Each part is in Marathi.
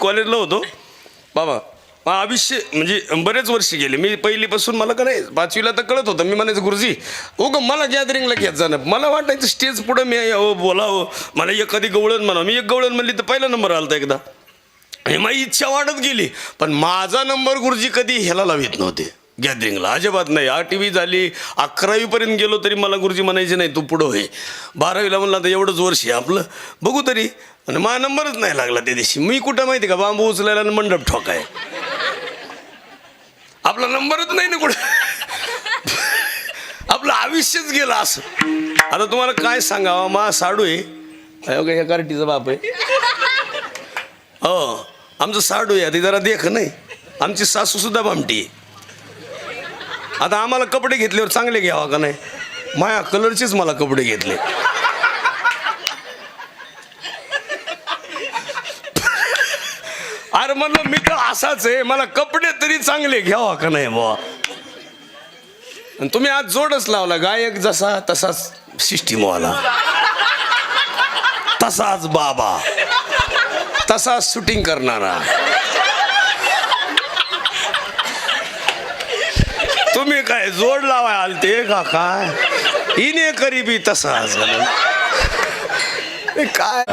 कॉलेजला होतो बाबा. आयुष्य म्हणजे बरेच वर्ष गेले. मी पहिलीपासून मला का नाही 5वीला तर कळत होतं. मी म्हणायचं गुरुजी मला गॅदरिंगला घेत जाणं. मला वाटायचं स्टेज पुढं मी बोलावं, मला एखादी गवळण म्हणा. मी एक गवळण म्हणली तर पहिला नंबर आला एकदा. आणि माझी इच्छा वाढत गेली. पण माझा नंबर गुरुजी कधी ह्याला लावित नव्हते गॅदरिंगला, अजिबात नाही. 8वी झाली, 11वीपर्यंत गेलो तरी मला गुरुजी म्हणायचे नाही तू पुढं होय. 12वीला म्हणलं आता एवढंच वर्ष आहे आपलं, बघू तरी. आणि माझा नंबरच नाही लागला त्या दिवशी. मी कुठं माहिती का बांबू उचलायला आणि मंडप ठोकाय. आपला नंबरच नाही ना कुठं. आपलं आयुष्यच गेलं असं. आता तुम्हाला काय सांगावं, मा साडू आहे ह्या कार्टीचा बाप आहे. हो आमचं साडू आहे. ती जरा देख नाही. आमची सासू सुद्धा भामटी आहे. आता आम्हाला कपडे घेतल्यावर चांगले घ्यावा का नाही. माया कलरचेच मला कपडे घेतले. अरे म्हणलं मी तर असाच आहे, मला कपडे तरी चांगले घ्यावा का नाही बुवा. आणि तुम्ही आज जोडच लावला, गायक जसा तसाच सिस्टीमवाला, तसाच बाबा, तसाच शूटिंग करणारा. तुम्ही काय जोड लावाय आलते का काय. इने करीबी तसाच काय.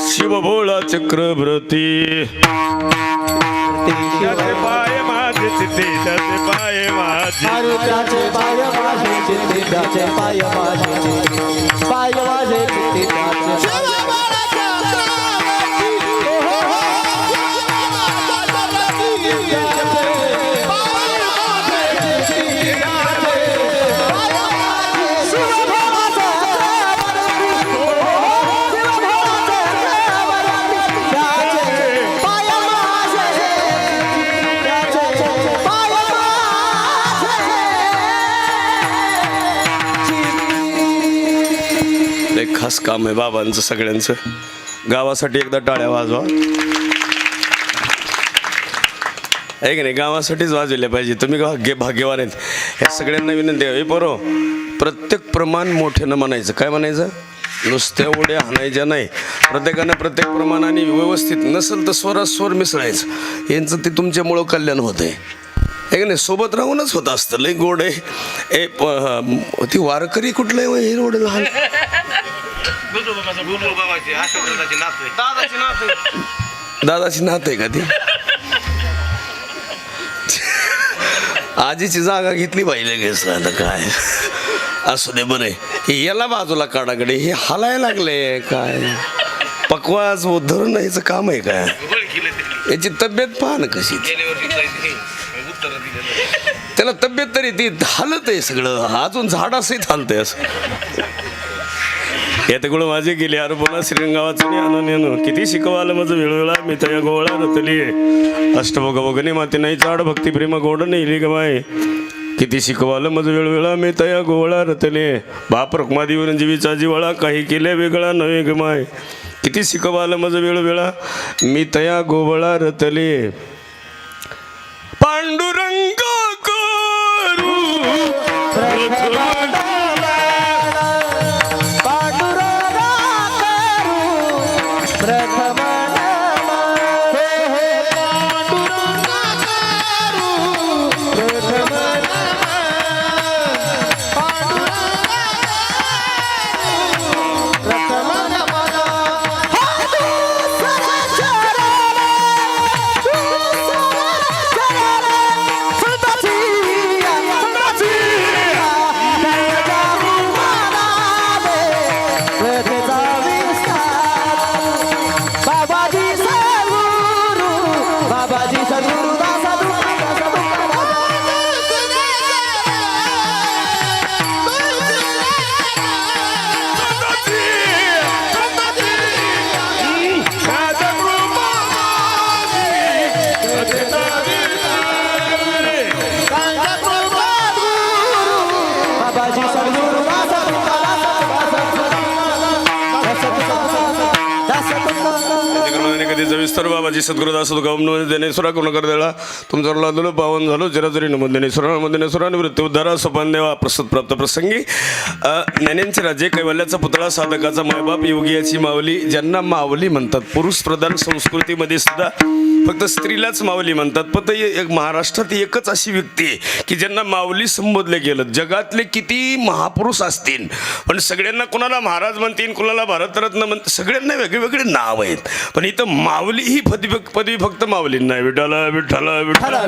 शिवभोळा चक्रवर्ती त्याचे पाय माझे चित्ते, त्याचे पाय माझे, त्याचे पाय माझे चित्ते, त्याचे पाय माझे चित्ते, पाय माझे चित्ते, त्याचे खास काम आहे बाबांचं सगळ्यांचं. गावासाठी एकदा टाळ्या वाजवा. आहे की नाही, गावासाठीच वाजवल्या पाहिजे. तुम्ही भाग्यवान आहेत. ह्या सगळ्यांना विनंती आहे, पोरो प्रत्येक प्रमाण मोठ्यानं म्हणायचं. काय म्हणायचं, नुसत्या उड्या हाणायच्या नाही. प्रत्येकानं प्रत्येक प्रमाणाने व्यवस्थित, नसेल तर स्वरात स्वर मिसळायचं. यांचं ते तुमच्यामुळं कल्याण होत आहे. हे का नाही, सोबत राहूनच होत असतं. लई गोड आहे. ती वारकरी कुठलं आहे हे रोड लहान दादाची नात आहे का ती. आजीची जागा घेतली पाहिजे लगेच. आता काय असू दे बरं. याला बाजूला काढाकडे हे हालायला लागले काय. पकवास धरून याचं काम आहे काय. याची तब्येत पहा ना कशी. त्याला तब्येत तरी ती हालत आहे सगळं. अजून झाडासही हालतंय असं. येत गुळ माझे गेले अरे बोला श्रीरंगावाचं आनंद किती शिकवालं माझं वेळवेळा मी तया गोळा रतली अष्टभोग भोगने माते नाही चाड भक्ती प्रेम गोड नेली गमाय किती शिकवालं माझं वेळवेळा मी तया गोळा रतले बाप रखमादेवी जीवीचा जिवाळा काही केल्या वेगळा नव्हे गमाय किती शिकवालं माझं वेळवेळा मी तया गोवळा रतले पांडुरंग करू विस्तार बाबाजी सद्गुरुदास ज्ञानेश्वरा करुण कर देळा तुमचा लादलो पावन झालो जराजरी नमो ज्ञानेश्वरा निवृत्ती उद्धारा सोपान देवा प्रसाद प्राप्त प्रसंगी ज्ञानेंचे राजे कैवल्याचा पुतळा साधकाचा मायबाप योगियाची माऊली ज्यांना माऊली म्हणतात पुरुष प्रधान संस्कृतीमध्ये सुद्धा फक्त स्त्रीलाच माऊली म्हणतात पण एक महाराष्ट्रात एकच अशी व्यक्ती आहे की ज्यांना माऊली संबोधले गेलं जगातले किती महापुरुष असतील पण सगळ्यांना कोणाला महाराज म्हणतील कोणाला भारतरत्न म्हणतात सगळ्यांना वेगवेगळे नाव आहेत पण इथं माऊली ही पदवी फक्त माऊलींना विठाला विठाला विठाला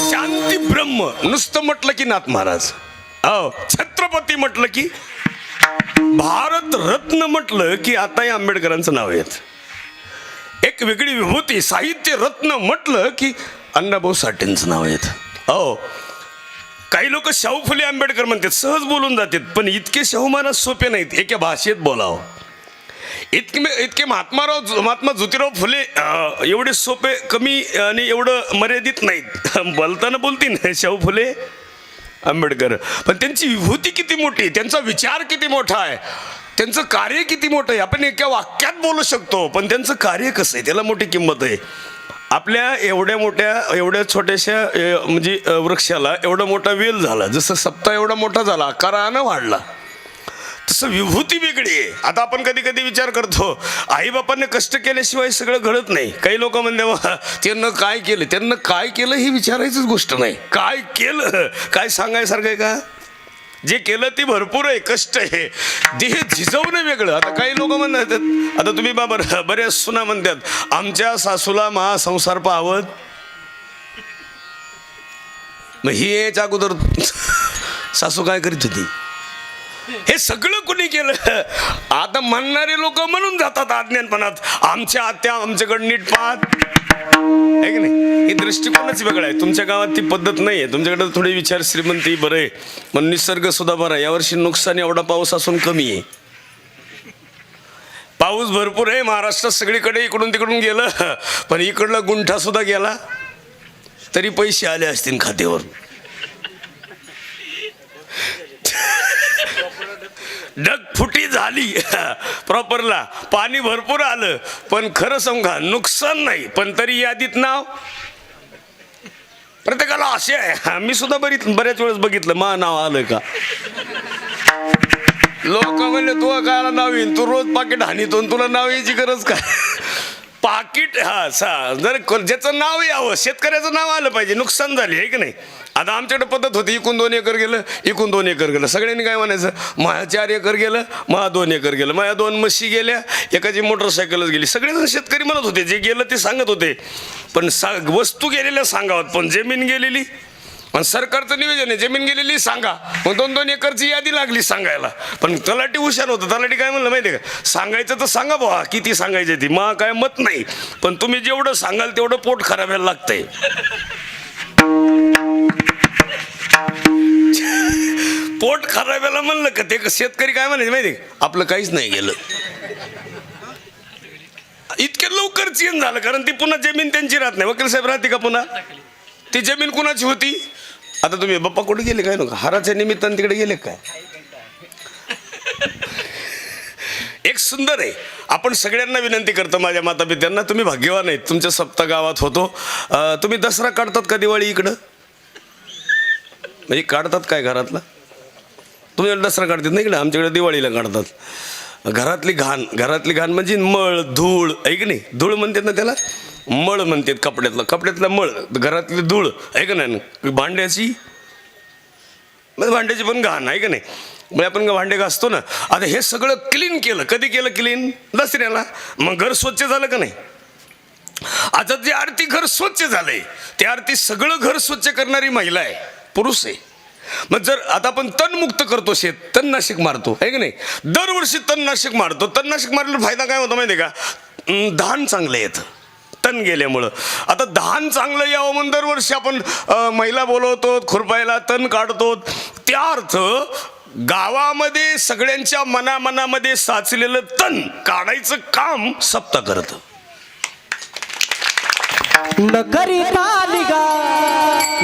शांती ब्रह्म नुसतं म्हटलं की नाथ महाराज छत्रपती म्हटलं की भारत रत्न म्हटलं की आताही आंबेडकरांचं नाव येत एक वेगळी विभूती साहित्य रत्न म्हटलं की अण्णाभाऊ साठेंचं नाव येत काही लोक शाहू फुले आंबेडकर म्हणतात सहज बोलून जातात पण इतके शाहू महाराज सोपे नाहीत एका भाषेत बोलावं इतके महात्मा ज्योतिराव फुले एवढे सोपे कमी आणि एवढं मर्यादित नाहीत बोलताना बोलतील शाहू फुले आंबेडकर पण त्यांची विभूती किती मोठी त्यांचा विचार किती मोठा आहे त्यांचं कार्य किती मोठं आहे आपण एका वाक्यात बोलू शकतो पण त्यांचं कार्य कसं आहे त्याला मोठी किंमत आहे आपल्या एवढ्या छोट्याशा म्हणजे वृक्षाला एवढा मोठा वेल झाला जसं सप्ताह एवढा मोठा झाला आकारानं वाढला तसं विभूती वेगळी आहे आता आपण कधी कधी विचार करतो आईबापांनी कष्ट केल्याशिवाय सगळं घडत नाही काही लोक म्हणते त्यांना काय केलं ही विचारायचीच गोष्ट नाही काय केलं काय सांगायसारखं आहे का जे केलं ते भरपूर आहे कष्ट आहे देह झिजवणं वेगळं आता काही लोक म्हणतात आता तुम्ही बाबा बऱ्याच सुना म्हणतात आमच्या सासूला महासंसार पाहत मग ही याच्या अगोदर सासू काय करीत होती हे सगळं कुणी केलं आता म्हणणारे लोक म्हणून जातात अज्ञानपणात आमच्या आत्या आमच्याकडे नीट पाहत आहे की नाही ही दृष्टिकोनच वेगळा आहे तुमच्या गावात ती पद्धत नाही आहे तुमच्याकडे थोडी विचार श्रीमंती बरं आहे पण निसर्ग सुद्धा बरा आहे यावर्षी नुकसान एवढा पाऊस असून कमी आहे पाऊस भरपूर आहे महाराष्ट्रात सगळीकडे इकडून तिकडून गेलं पण इकडला गुंठा सुद्धा गेला तरी पैसे आले असतील खात्यावर ढगफुटी झाली प्रॉपरला पाणी भरपूर आलं पण खरं सांगा नुकसान नाही पण तरी यादीत नाव प्रत्येकाला असे आहे मी सुद्धा बऱ्याच वेळेस बघितलं मा नाव आलं का लोक म्हणले तू काय नाव येईन तू रोज पाकिट हानीतो तुला नाव यायची गरज काय पाकिट जर ज्याचं नाव यावं शेतकऱ्याचं नाव आलं पाहिजे नुकसान झाली आहे की नाही आता आमच्याकडे पद्धत होती इकून 2 एकर गेलं इकून 2 एकर गेलं सगळ्यांनी काय म्हणायचं माझ्या 4 एकर गेलं माझ्या 2 एकर गेलं माझ्या 2 म्हशी गेल्या एकाची मोटरसायकलच गेली सगळेजण शेतकरी म्हणत होते जे गेलं ते सांगत होते पण वस्तू गेलेल्या सांगावत पण जमीन गेलेली आणि सरकारचं नियोजन आहे जमीन गेलेली सांगा मग 2-2 एकरची यादी लागली सांगायला पण तलाठी हुशार होतं तलाठी काय म्हणलं माहिती आहे का सांगायचं तर सांगा बुवा किती सांगायची ती मग काय मत नाही पण तुम्ही जेवढं सांगाल तेवढं पोट खराब व्हायला लागतंय पोट खराब्याला म्हणलं का ते शेतकरी काय म्हणायचे माहिती आपलं काहीच नाही गेलं. इतक्या लवकर चेंज झालं कारण ती पुन्हा जमीन त्यांची राहत नाही. वकील साहेब राहते का पुन्हा? ती जमीन कुणाची होती? आता तुम्ही बाप्पा कुठे गेले काय नका हाराच्या निमित्तानं तिकडे गेले काय? एक सुंदर आहे. आपण सगळ्यांना विनंती करतो माझ्या माता पित्यांना, तुम्ही भाग्यवान आहेत, तुमच्या सप्ता गावात होतो. तुम्ही दसरा काढतात का दिवाळी इकडं? म्हणजे काढतात काय घरातला? तुम्ही दसरा काढतात नाही इकडं, आमच्याकडे दिवाळीला काढतात. घरातली घाण म्हणजे मळ धूळ आहे की नाही? धूळ म्हणतात ना त्याला, मळ म्हणतात. कपड्यातला मळ, घरातली धूळ आहे का नाही? भांड्याची पण घाण आहे का नाही? मग आपण भांडे घासतो ना, आता हे सगळं क्लीन केलं. कधी केलं क्लीन? दसऱ्याला. मग घर स्वच्छ झालं का नाही? आता जे आरती घर स्वच्छ झालंय ते आरती सगळं घर स्वच्छ करणारी महिला आहे, पुरुष आहे. मग जर आता आपण तणमुक्त करतो, शेत तणनाशक मारतो आहे की नाही? दरवर्षी तणनाशक मारतो. तणनाशक मारल्यावर फायदा काय होतो माहिती आहे का? धान चांगलं येतं तण गेल्यामुळं. आता धान चांगलं यावं म्हणून दरवर्षी आपण महिला बोलवतो, खुरपायला तण काढतो. त्या अर्थ गावामध्ये सगळ्यांच्या मनामध्ये साचलेलं तण काढायचं काम सप्ता करतं. न करिता निगा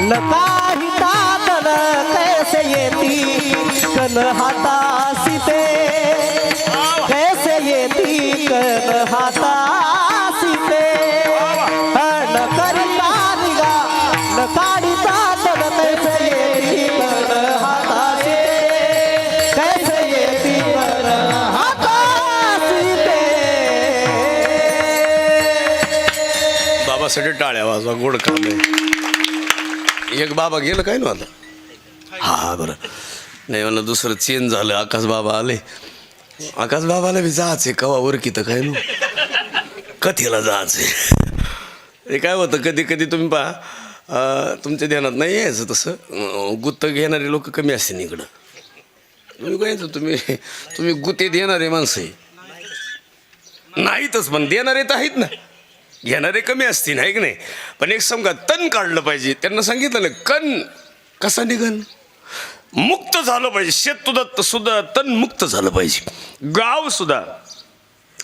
न काहिता तन कैसे येती कन हातासी ते, कैसे येती कन हातासी ते. न करिता निगा न काढिता तन कैसे येती कन हातासी ते, कैसे येती कन हातासी ते. बाबासाठी टाळ्या वाजवा, गोड काम आहे. एक बाबा गेलं काय ना आता. हा बरं नाही मला दुसरं चेंज झालं. आकाश बाबा आले. आकाश बाबाला बी जायचे कवा वरकी तर काय ना कथेला जायचे. हे काय होतं कधी कधी तुम्ही पहा तुमच्या ध्यानात नाही यायचं तसं. गुत्त घेणारे लोक कमी असते इकडं. तुम्ही काय तुम्ही गुत्ते देणारे माणसं आहे नाहीतच, पण देणारे तर आहेत ना. घेणारे कमी असतील आहे की नाही? पण एक समजा तण काढलं पाहिजे. त्यांना सांगितलं ना कण कसा निघन? मुक्त झालं पाहिजे. शेत सुद्धा तण मुक्त झालं पाहिजे. गाव सुद्धा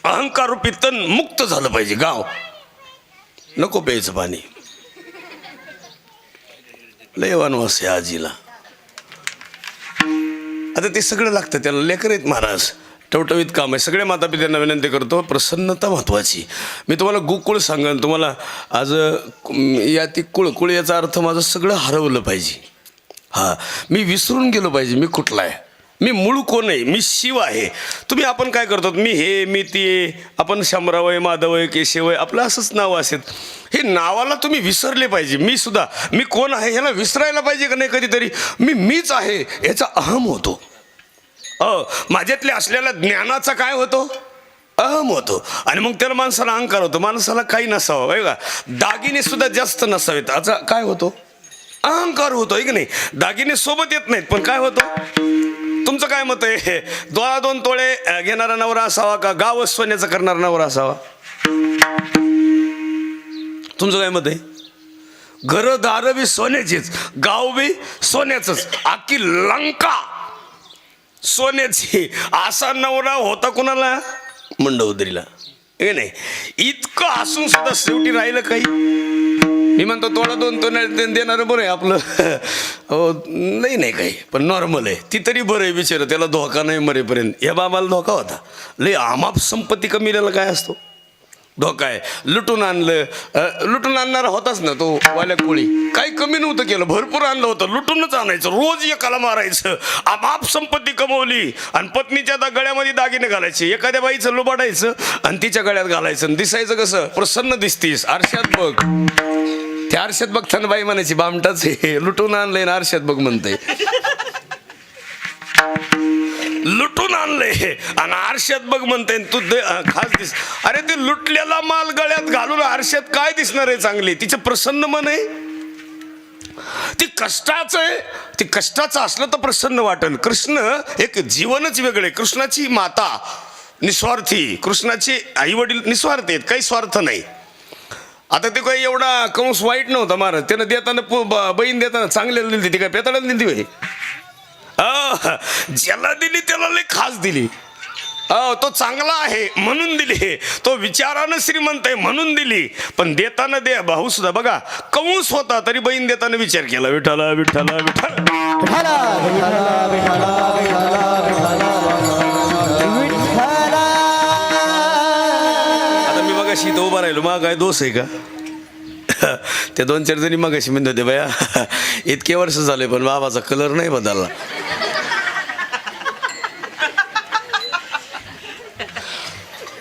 अहंकार रूपी तण मुक्त झालं पाहिजे. गाव नको प्यायचं पाणी. लय वनवास आहे आजीला. आता ते सगळं लागतं त्याला. लेकर आहेत महाराज, टवटवीत काम आहे. सगळ्या मातापित्यांना विनंती करतो, प्रसन्नता महत्त्वाची. मी तुम्हाला गोकुळ सांगेन. तुम्हाला आज या ती कुळ याचा अर्थ माझं सगळं हरवलं पाहिजे. हा मी विसरून गेलो पाहिजे मी कुठला आहे, मी मूळ कोण आहे, मी शिव आहे. तुम्ही आपण काय करतो, मी हे मी ते, आपण शंभराव आहे, माधव आहे, केशव आहे, आपलं असंच नाव असेल. हे नावाला तुम्ही विसरले पाहिजे. मी कोण आहे ह्याला विसरायला पाहिजे का नाही? कधीतरी मीच आहे याचा अहम होतो. माझ्यातले असलेल्या ज्ञानाचा काय होतो? अहम होतो. आणि मग त्याला माणसाला अहंकार होतो. माणसाला काही नसावं आहे का? दागिने सुद्धा जास्त नसावेत. आता काय होतो? अहंकार होतो आहे की नाही? दागिने सोबत येत नाहीत पण काय होतं? तुमचं काय मत आहे? 2 तोळे घेणारा नवरा असावा का गाव सोन्याचा करणारा नवरा असावा? तुमचं काय मत आहे? घरदार बी सोन्याचीच, गाव बी सोन्याचंच, अख्खी लंका सोन्याची. असा नवरा होता कुणाला? मंडोदरीला हे नाही. इतकं असून सुद्धा शेवटी राहिलं काही. मी म्हणतो 2 तोळे देणारं बरं आहे आपलं. हो नाही काही पण नॉर्मल आहे. ती तरी बरं आहे बिचारं, त्याला धोका नाही मरेपर्यंत. या बाबाला धोका होता. लय आमाप संपत्ती कमीला काय असतो? धोका आहे. लुटून आणणारा होताच ना तो वाल्या कोळी. काही कमी नव्हतं केलं, भरपूर आणलं होतं. लुटूनच आणायचं, रोज एकाला मारायचं. आमाप संपत्ती कमवली आणि पत्नीच्या गळ्यामध्ये दागिने घालायचे. एखाद्या बाईचं लुबाडायचं आणि तिच्या गळ्यात घालायचं. दिसायचं कसं? प्रसन्न दिसतीस, आरशात बघ. त्या आरशात बघताना बाई म्हणायची बामटाच हे लुटून आणलंय ना आरशात बघ म्हणते. लुटून आणले आणि आरशात बघ म्हणते तू खास दिस. अरे ते लुटलेला माल गळ्यात घालून आरशात काय दिसणार आहे चांगली? तिचं प्रसन्न मन आहे. ती कष्टाचं आहे. ती कष्टाचं असलं तर प्रसन्न वाटेल. कृष्ण एक जीवनच वेगळे. कृष्णाची माता निस्वार्थी, कृष्णाचे आई वडील निस्वार्थ आहेत, काही स्वार्थ नाही. आता ते काही एवढा कंस वाईट नव्हता महाराज. त्यानं देताना बहीण देताना चांगल्याला दिली, ती काय पेताळाला दिली होय? ज्याला दिली त्याला लय खास दिली. तो चांगला आहे म्हणून दिली, तो विचारानं श्रीमंत आहे म्हणून दिली. पण देताना दे भाऊ सुद्धा बघा कंस होता तरी बहीण देताना विचार केला, विठ्ठला विठ्ठला विठ्ठल. विठ्ठला विठ्ठला विठ्ठला विठ्ठला विठ्ठला. आता मी मगाशी इथं उभा राहिलो, मग काय दोष आहे का? ते 2-4 जणी मगाशी म्हणत होते बया इतके वर्ष झाले पण बाबाचा कलर नाही बदलला.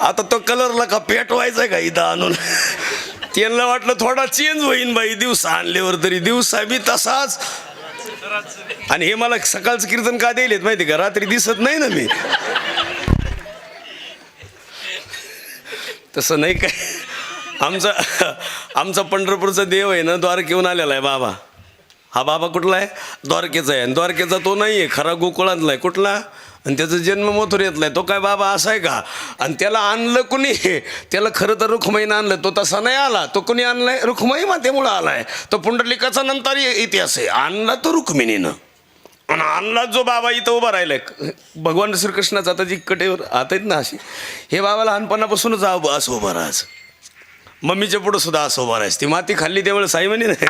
आता तो कलरला का पेटवायचा का इथं आणून? त्यांना वाटलं थोडा चेंज होईन बाई दिवसा आणल्यावर, तरी दिवसा बी तसाच. आणि हे मला सकाळचं कीर्तन का द्यायलेत माहिती का? रात्री दिसत नाही ना मी. तसं नाही काय. आमचा पंढरपूरचा देव आहे ना, द्वारकेहून आलेला आहे बाबा. हा बाबा कुठला आहे? द्वारकेचा आहे. आणि द्वारकेचा तो नाही आहे, खरा गोकुळातला आहे. कुठला? आणि त्याचा जन्म मथुरेतला आहे. तो काय बाबा असा आहे का? आणि त्याला आणलं कुणी? त्याला खरं तर रुक्माईनं आणलं. तो तसा नाही आला. तो कुणी आणलाय? रुक्माई मातेमुळं आलाय. तो पुंडलिकाचा नंतर इतिहास आहे. आणला तो रुक्मिणीनं. आणि आणला जो बाबा इथं उभा राहिलाय भगवान श्रीकृष्णाचा, आता जी कटेवर आत आहेत ना अशी, हे बाबा लहानपणापासूनच असं उभं राहायचं. मम्मीच्या पुढं सुद्धा असं उभं राहायचं. ती माती खाल्ली त्यावेळेस साई म्हणे नाही,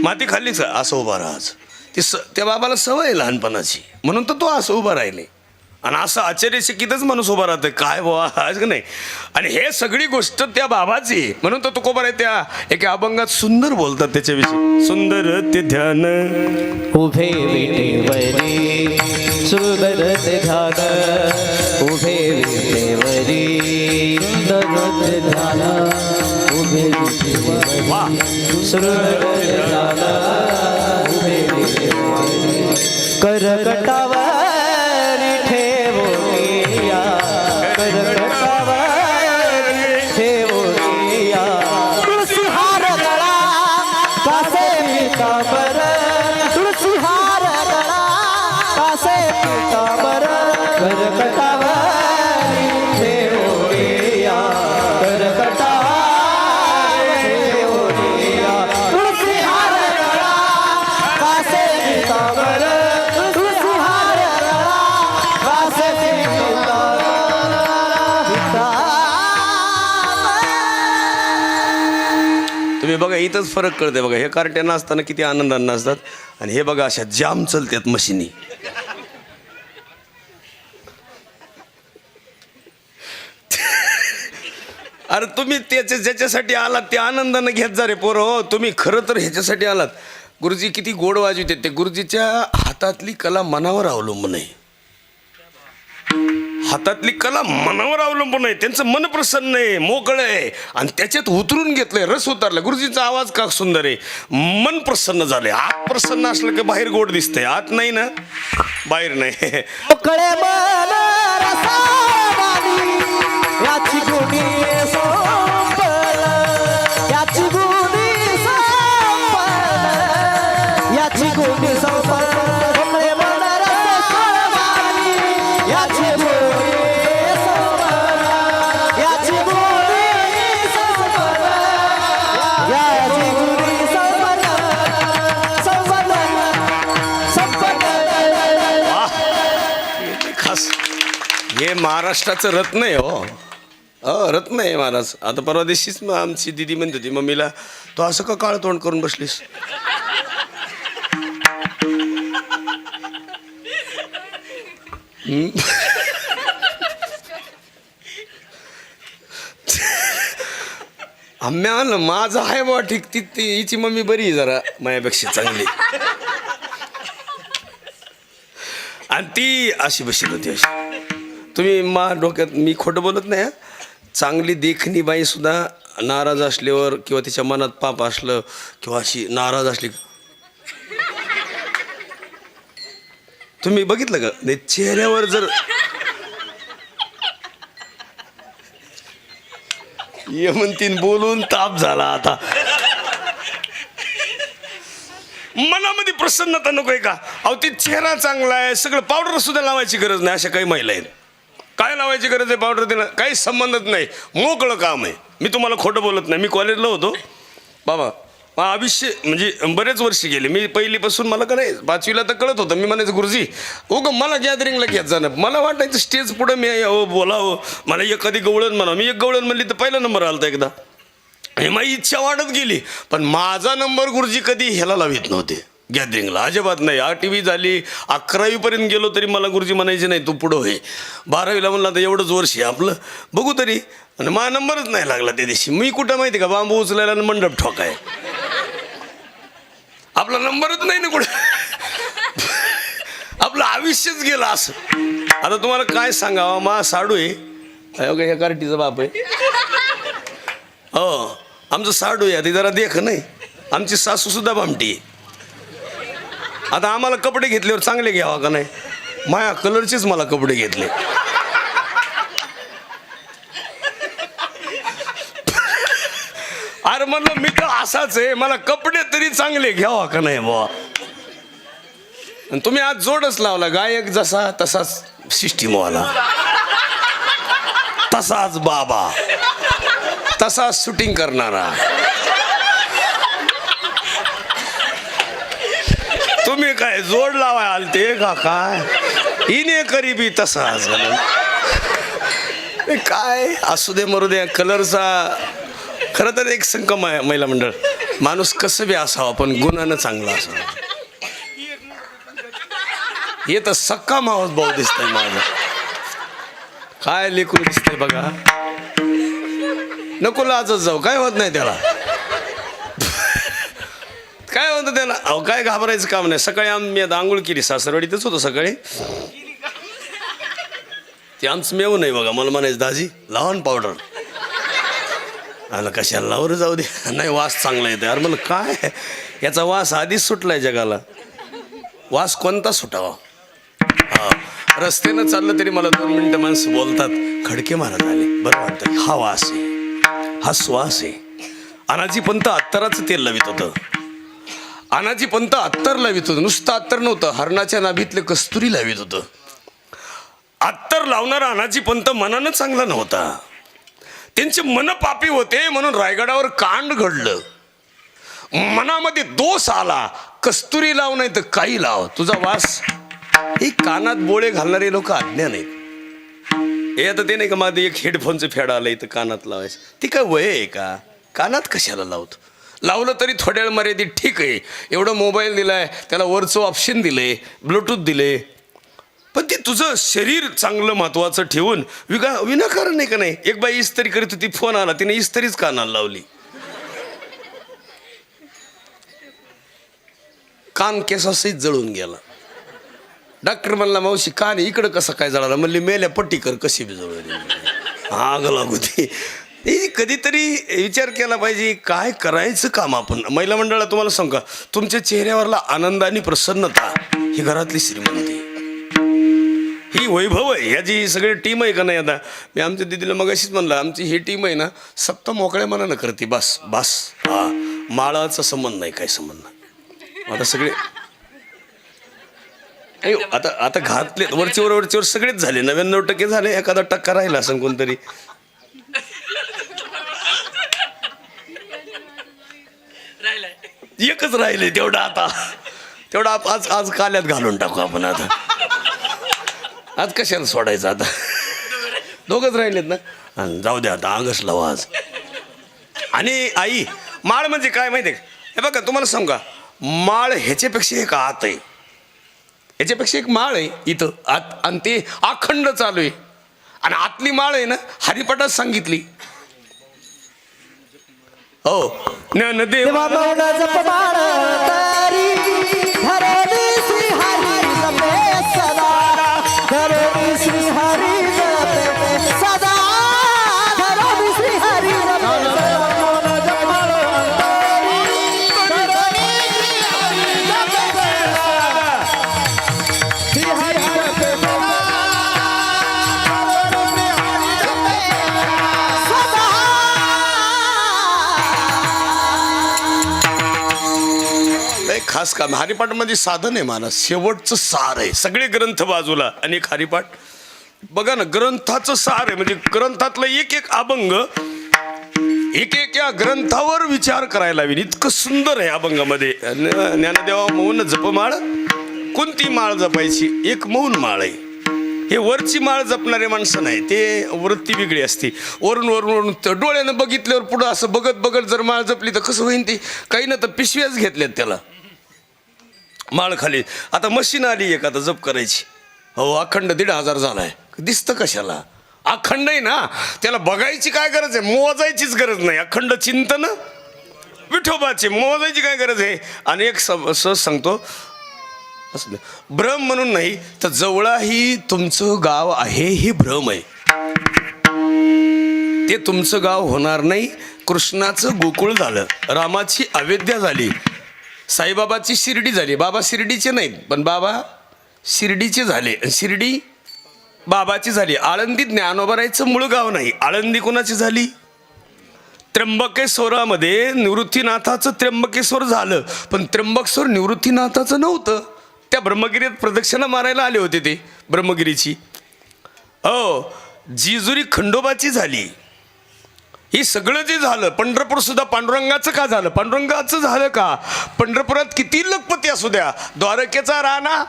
माती खाल्लीच असं उभं राहायचं. त्या बाबाला सवय आहे लहानपणाची, म्हणून तर तो असं उभं राहिले. आणि असं आश्चर्यचकितच माणूस उभा राहतं, काय बाबा आज का नाही. आणि हे सगळी गोष्ट त्या बाबाची, म्हणून तो तुकोबा आहे त्या एका अभंगात सुंदर बोलतात त्याच्याविषयी. सुंदर ते ध्यान उभे विटेवरी सुंदर ते ध्यान, उभे विटेवरी सुंदर ते ध्यान, उभे विटेवरी सुंदर ते ध्यान, उभे विटेवरी करकटावर ठेवोया, करकटावर ठेवोया. तुळशी हार गळा कासे पितांबर, तुळशी हार गळा कासे पितांबर, करकटावर ठेवोया, करकटावर ठेवोया. तुळशी हार गळा कासे पितांबर, तुळशी हार गळा कासे पितांबर. तुम्ही बघा इथंच फरक कळते बघा. हे कार्ट्यानं असताना किती आनंदानं असतात, आणि हे बघा अशा जाम चलतात मशिनी. अरे तुम्ही ज्याच्यासाठी आलात ते आनंदानं घेत जा रे पोरं. हो तुम्ही खरं तर ह्याच्यासाठी आलात. गुरुजी किती गोड वाजवते, ते गुरुजीच्या हातातली कला मनावर अवलंबून आहे. हातातली कला मनावर अवलंबून आहे. त्यांचं मन प्रसन्न आहे, मोकळं आहे, आणि त्याच्यात उतरून घेतलंय, रस उतरला. गुरुजीचा आवाज का सुंदर आहे, मन प्रसन्न झालंय. आत प्रसन्न असलं की बाहेर गोड दिसतंय, आत नाही ना बाहेर नाही. मोकळे मन रसावाली याची गुणी संपल, याची गुणी संपल, याची गुणी संपल. मोकळे मन रसावाली याची गुणी संपल, याची गुणी संपल, याची गुणी संपल, संपल, संपल. खास हे महाराष्ट्राचं रत्न आहे. हो रत्न आहे महाराज. आता परवा दिवशीच आमची दिदी म्हणत होती मम्मीला, तो असं का काळ तोंड करून बसलीस? आम्ही आणलं माझं आहे बा ठीक. ती हिची मम्मी बरी आहे जरा माझ्यापेक्षा चांगली, आणि ती अशी बसली होती अशी. तुम्ही डोक्यात मी खोटं बोलत नाही. चांगली देखणी बाई सुद्धा नाराज असल्यावर किंवा तिच्या मनात पाप असलं किंवा अशी नाराज असली, तुम्ही बघितलं का नाही चेहऱ्यावर जर ये म्हणतीन बोलून ताप झाला, आता मनामध्ये प्रसन्नता नकोय का? अहो ती चेहरा चांगला आहे, सगळं पावडर सुद्धा लावायची गरज नाही. अशा काही महिला आहेत. काय लावायची गरज आहे पावडर देणं? काही संबंधच नाही, मोकळं काम आहे. मी तुम्हाला खोटं बोलत नाही. मी कॉलेजला होतो बाबा, आयुष्य म्हणजे बरेच वर्ष गेले. मी पहिलीपासून मला का नाही 5वीला तर कळत होतं. मी म्हणायचं गुरुजी मला गॅदरिंगला घेत जाणं. मला वाटायचं स्टेज पुढं मी यावं बोलावं. मला एखादी गवळण म्हणा. मी एक गवळण म्हणली तर पहिला नंबर आला होता एकदा. आणि माझी इच्छा वाढत गेली. पण माझा नंबर गुरुजी कधी ह्याला लावित नव्हते गॅदरिंगला, अजिबात नाही. 8वी झाली 11वीपर्यंत गेलो तरी मला गुरुजी म्हणायचे नाही तू पुढं होय. 12वीला म्हणलं आता एवढंच वर्ष आहे आपलं बघू तरी. आणि माझा नंबरच नाही लागला त्या दिवशी. मी कुठं माहिती का बांबू उचलायला आणि मंडप ठोकाय. आपला नंबरच नाही ना कुठं. आपलं आयुष्यच गेलं असं. आता तुम्हाला काय सांगावं. मा साडू आहे ह्या कार्टीचा बाप आहे. हो आमचं साडू आहे. ती जरा देख नाही. आमची सासू सुद्धा भामटी आहे. आता आम्हाला कपडे घेतल्यावर चांगले घ्यावा का नाही. माया कलरचेच मला कपडे घेतले. अरे म्हणलं मी तर असाच आहे. मला कपडे तरी चांगले घ्यावा का नाही बुवा. आणि तुम्ही आज जोडच लावला. गायक जसा तसाच सिस्टीमवाला, तसाच बाबा, तसाच शूटिंग करणारा. तुम्ही काय जोड लावाय आलते का काय. इने करीबी तसा झालं काय. असू दे मरू दे. कलरचा खरं तर एक संकम आहे महिला मंडळ. माणूस कसं बी असावं पण गुणानं चांगला असावा. हे तर सक्का मावस भाऊ दिसतंय माझं. काय लेकरू दिसतंय बघा. नको लाजच जाऊ. काय होत नाही त्याला. काय होतं त्याला. अहो काय घाबरायचं काम नाही. सकाळी आम्ही आता आंघोळ केली. सासरवाडीतच होतो सकाळी. ते आमचं मेव नाही बघा. मला म्हणायचं दाजी लावण पावडर. आलं कशाला लावर जाऊ दे. नाही वास चांगला येतो. अरे मला काय याचा वास आधीच सुटलाय जगाला. वास कोणता सुटावा. हा रस्त्यानं चाललं तरी मला 2 मिनिटं माणसं बोलतात खडके मारत आले. बरं वाटतं. हा वास आहे. हा श्वास आहे. अनाजी पंत अत्तराचं तेल लावित होतं. अनाजी पंत अत्तर लावित होतं. नुसतं अत्तर नव्हतं. हरणाच्या नाभीतलं कस्तुरी लावित होतं. अत्तर लावणारा अनाजी पंत मनानं चांगला नव्हता. त्यांचे मन पापी होते म्हणून रायगडावर कांड घडलं. मनामध्ये दोष आला. कस्तुरी लाव नाही तर काही लाव तुझा वास. ही कानात बोळे घालणारे लोक अज्ञान आहेत. हे आता ते नाही का माझं एक हेडफोनचं फेड आलं इथं कानात लावायचं. ती काय वय आहे का. कानात कशाला लावतो. लावलं तरी थोड्या वेळ मर्यादित ठीक आहे. एवढं मोबाईल दिलाय त्याला वरचं ऑप्शन दिले ब्लूटूथ दिले. पण ते तुझं शरीर चांगलं महत्वाचं ठेवून विनाकारण नाही का नाही. एक बाई इस्त्री करीत होती. फोन आला. तिने इस्त्रीच कानाला लावली. कान केसासहित जळून गेला. डॉक्टर म्हणला मावशी कान इकडं कसं काय जळाला. म्हणली मेल्या पट्टीकर कशी बी जळली. आग लागू ती. कधीतरी विचार केला पाहिजे काय करायचं काम आपण. महिला मंडळाला तुम्हाला सांगू का तुमच्या चेहऱ्यावरला आनंद आणि प्रसन्नता ही घरातली श्रीमंती. ही वैभव आहे. ह्याची सगळी टीम आहे का नाही. आता मी आमच्या दिदीला मगाशीच म्हणलं आमची ही टीम आहे ना सप्त मोकळ्या मनानं करते. बस बस. हा माळाचा संबंध नाही. काय संबंध नाही. आता सगळे आता आता घातले वरचेवर सगळेच झाले. 99% झाले. एखादा टक्का राहिला असं कोणतरी. एकच राहिले तेवढा. आता तेवढा आज काल्यात घालून टाकू आपण. आता आज कशाला सोडायचं. आता दोघंच राहिलेत ना. जाऊ द्या आता आगच लावा आज. आणि आई माळ म्हणजे काय माहिती आहे का. हे बघा तुम्हाला सांगू का माळ ह्याच्यापेक्षा एक आत आहे. ह्याच्यापेक्षा एक माळ आहे इथं आत. आणि ते अखंड चालू आहे. आणि आतली माळ आहे ना हरिपाठात सांगितली. हो ज्ञानदेव खास काम. हरिपाठामध्ये साधन आहे मला. शेवटचं सार आहे. सगळे ग्रंथ बाजूला आणि एक हरिपाठ. बघा ना ग्रंथाचं सार आहे. म्हणजे ग्रंथातलं एक एक अभंग एक एक या ग्रंथावर विचार करायला हवी. इतकं सुंदर आहे अभंगामध्ये. ज्ञानदेवा मौन जपमाळ. कोणती माळ जपायची? एक मौन माळ आहे. हे वरची माळ जपणारे माणसं नाही, ते वृत्ती वेगळी असते. वरून वरून वरून डोळ्यानं बघितल्यावर पुढं असं बघत बघत जर माळ जपली तर कसं होईन? ती काही ना तर पिशव्याच घेतल्यात त्याला माळ खाली. आता मशीन आली एक आता जप करायची. हो, अखंड 1,500 झालाय. दिसतं कशाला? अखंड आहे ना, त्याला बघायची काय गरज आहे? मोजायचीच गरज नाही. अखंड चिंतन विठोबाचे, मोजायची काय गरज आहे? आणि एक सहज सांगतो, असं भ्रम म्हणून नाही तर जवळाही तुमचं गाव आहे ही भ्रम आहे. ते तुमचं गाव होणार नाही. कृष्णाचं गोकुळ झालं, रामाची अयोध्या झाली, साईबाबाची शिर्डी झाली. बाबा शिर्डीचे नाहीत पण बाबा शिर्डीचे झाले. शिर्डी बाबाची झाली. आळंदी ज्ञानोबारायचं मूळ गाव नाही. आळंदी कोणाची झाली? त्र्यंबकेश्वरामध्ये निवृत्तीनाथाचं त्र्यंबकेश्वर झालं, पण त्र्यंबकेश्वर निवृत्तीनाथाचं नव्हतं. त्या ब्रह्मगिरीत प्रदक्षिणा मारायला आले होते ते ब्रह्मगिरीची. हो, जिजुरी खंडोबाची झाली. हे सगळं जे झालं, पंढरपूर सुद्धा पांडुरंगाचं का झालं? पांडुरंगाचं झालं का? पंढरपुरात किती लखपती असू द्या, द्वारकेचा राणा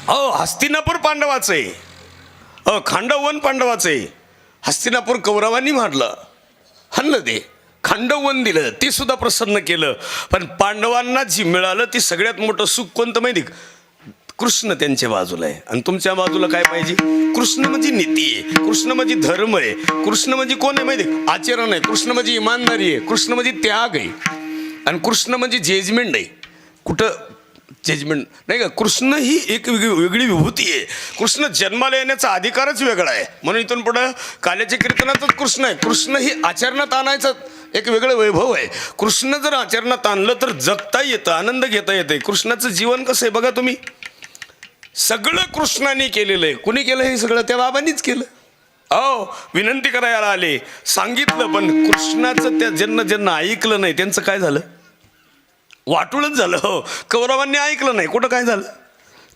हो हस्तिनापूर पांडवाचं आहे. खांडवन पांडवाचं आहे. हस्तिनापूर कौरवांनी मारलं, हल्लं ते खांडवन दिलं, ते सुद्धा प्रसन्न केलं. पण पांडवांना जी मिळालं ती सगळ्यात मोठं सुख कोणतं माहिती? कृष्ण त्यांच्या बाजूला आहे. आणि तुमच्या बाजूला काय पाहिजे? कृष्ण म्हणजे नीती आहे, कृष्ण म्हणजे धर्म आहे, कृष्ण म्हणजे कोण आहे माहिती? आचरण आहे, कृष्ण म्हणजे इमानदारी आहे, कृष्ण म्हणजे त्याग आहे, आणि कृष्ण म्हणजे जजमेंट आहे. कुठं जजमेंट नाही का? कृष्ण ही एक वेगळी विभूती आहे. कृष्ण जन्माला येण्याचा अधिकारच वेगळा आहे. म्हणून इथून पुढं काल्याच्या कीर्तनातच कृष्ण आहे. कृष्ण ही आचरणात आणायचं एक वेगळं वैभव आहे. कृष्ण जर आचरणात आणलं तर जगता येतं, आनंद घेता येते. कृष्णाचं जीवन कसं आहे बघा तुम्ही. सगळं कृष्णाने केलेलं आहे. कुणी केलं हे सगळं? त्या बाबांनीच केलं. विनंती करायला आले, सांगितलं, पण कृष्णाचं त्या ज्यांना ऐकलं नाही त्यांचं काय झालं? वाटूळच झालं. हो, कौरवांनी ऐकलं नाही, कुठं काय झालं?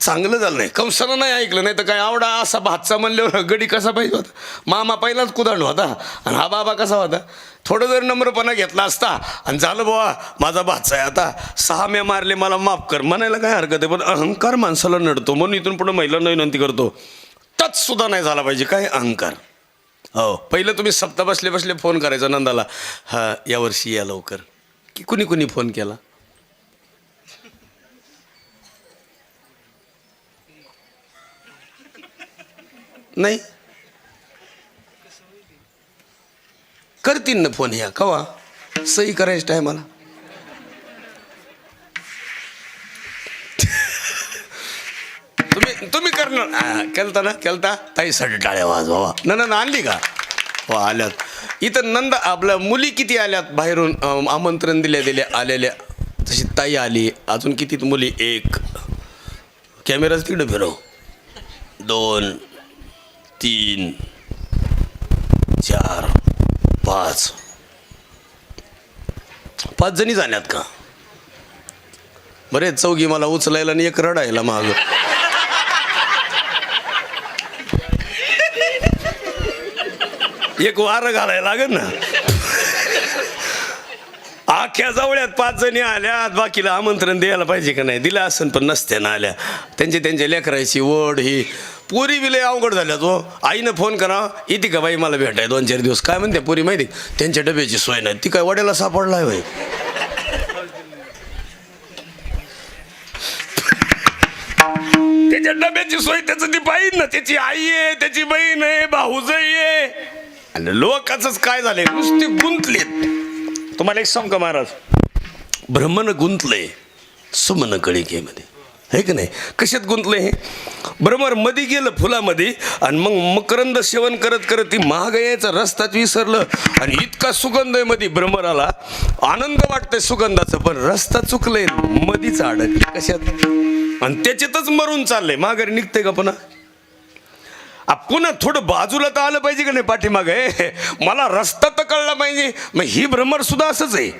चांगलं झालं नाही. कंसानं नाही ऐकलं, नाही तर काय आवडा असा भातचा म्हणल्यावर गडी कसा पाहिजे होता? मामा पहिलाच कुदांड होता आणि हा बाबा कसा होता? थोडं जर नम्रपणा घेतला असता आणि झालं बुवा माझा भातचा आहे, आता 6 म्या मारले मला माफ कर म्हणायला काय हरकत आहे. पण अहंकार माणसाला नडतो, म्हणून इथून पुढे महिलांना विनंती करतो, टच सुद्धा नाही झाला पाहिजे काय अहंकार. हो, पहिलं तुम्ही सप्ताह बसले बसले फोन करायचा नंदाला, हा यावर्षी या लवकर, की कुणी कुणी फोन केला? नाही करतील ना फोन. ह्या कवा सही करायचं टायमाला तुम्ही करणार. केलता ना? केलता ताईसाठी टाळ्या वाजवा. नंदा आणली का? हो आल्यात. इथं नंदा आपल्या मुली किती आल्यात बाहेरून आमंत्रण दिल्या आलेल्या. तशी ताई आली. अजून किती मुली? 1. कॅमेराच तिकडं फिरव. 2 3 4 5 जणी झाल्यात का? बरे चौघी मला उचलायला आणि एक रडायला माग. एक वार घालायला लागेल ना. आख्या जवळ्यात 5 जणी आल्यात, बाकीला आमंत्रण द्यायला पाहिजे का नाही? दिलं असन पण नसत्या ना आल्या. त्यांच्या लेकरायची ओढ ही पुरी विलय अवघड झाल्या. तो आईनं फोन करा, येते का बाई मला भेटाय 2-4 दिवस? काय म्हणते पुरी माहिती? त्यांच्या डब्याची सोय नाही. ती काय वड्याला सापडलाय बाई. त्याच्या डब्याची सोय त्याचं ती पाहिजे ना. त्याची आई आहे, त्याची बहीण आहे, भाऊजाई आहे. आणि लोकांचंच काय झालंय, नुसते गुंतलेत. तुम्हाला एक सांग का महाराज, ब्रह्मन गुंतलंय सुमन कळिकेमध्ये, आहे की नाही? कशात गुंतलंय हे? भ्रमर मध्ये गेलं फुलामध्ये, आणि मग मकरंद सेवन करत करत ती महागयाचा रस्त्यात विसरलं, आणि इतका सुगंध आहे मध्ये भ्रमराला, आनंद वाटतंय सुगंधाचं, पण रस्ता चुकलंय, मधीच अडकले. कशात? आणि त्याच्यातच मरून चाललंय. माघारी निघतंय का पुन्हा? पुन्हा थोडं बाजूला तर आलं पाहिजे का नाही पाठीमागे? मला रस्ता तर कळला पाहिजे. मग ही भ्रमर सुद्धा असंच आहे.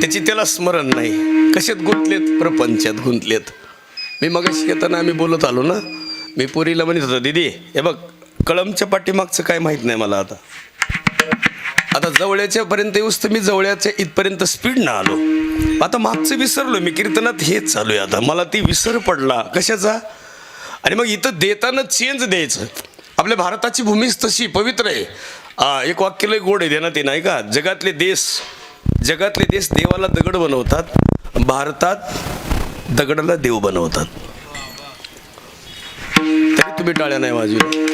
त्याची त्याला स्मरण नाही. कशात गुंतलेत? प्रपंचात गुंतलेत. मी मगाशी येताना आम्ही बोलत आलो ना, मी पोरीला म्हणत होतो, दीदी हे बघ कळमच्या पाठीमागचं काय माहीत नाही मला. आता जवळच्या पर्यंत येऊस तर मी जवळच्या इथपर्यंत स्पीडनं आलो. आता मागचं विसरलो मी. कीर्तनात हेच चालू आहे आता. मला ती विसर पडला कशाचा. आणि मग इथं देताना चेंज द्यायचं. आपल्या भारताची भूमीच तशी पवित्र आहे. एक वाक्य लय गोड आहे देणार ते नाही का. जगातले देश देवाला दगड बनवतात, भारतात दगडाला देव बनवतात. तरी तुम्ही टाळ्या नाही वाजवल्या.